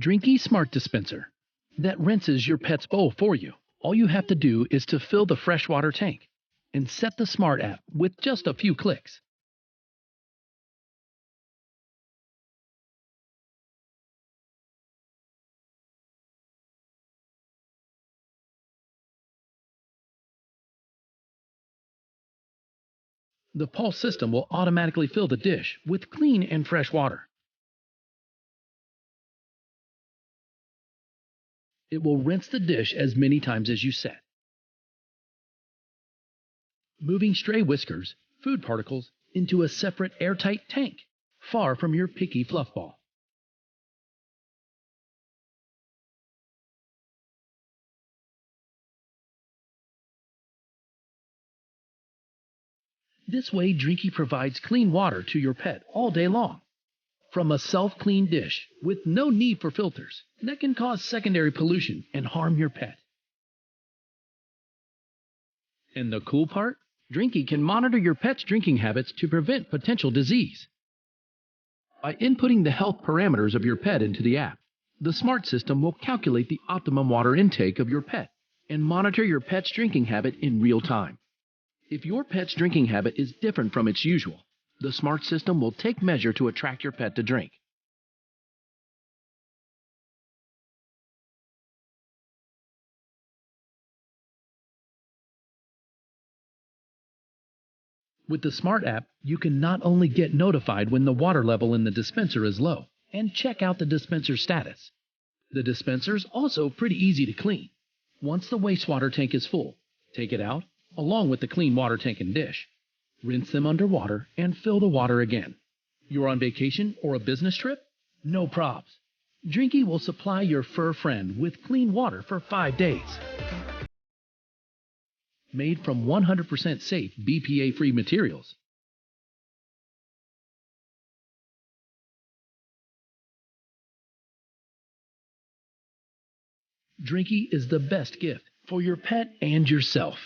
Drinkie Smart Dispenser that rinses your pet's bowl for you. All you have to do is to fill the freshwater tank and set the Smart app with just a few clicks. The Pulse system will automatically fill the dish with clean and fresh water. It will rinse the dish as many times as you set, moving stray whiskers, food particles, into a separate airtight tank, far from your picky fluffball. This way, Drinkie provides clean water to your pet all day long, from a self-clean dish with no need for filters that can cause secondary pollution and harm your pet. And the cool part? Drinkie can monitor your pet's drinking habits to prevent potential disease. By inputting the health parameters of your pet into the app, the smart system will calculate the optimum water intake of your pet and monitor your pet's drinking habit in real time. If your pet's drinking habit is different from its usual, the smart system will take measure to attract your pet to drink. With the Smart app, you can not only get notified when the water level in the dispenser is low and check out the dispenser status. The dispenser is also pretty easy to clean. Once the wastewater tank is full, take it out, along with the clean water tank and dish. Rinse them underwater and fill the water again. You're on vacation or a business trip? No probs. Drinkie will supply your fur friend with clean water for 5 days. Made from 100% safe BPA-free materials. Drinkie is the best gift for your pet and yourself.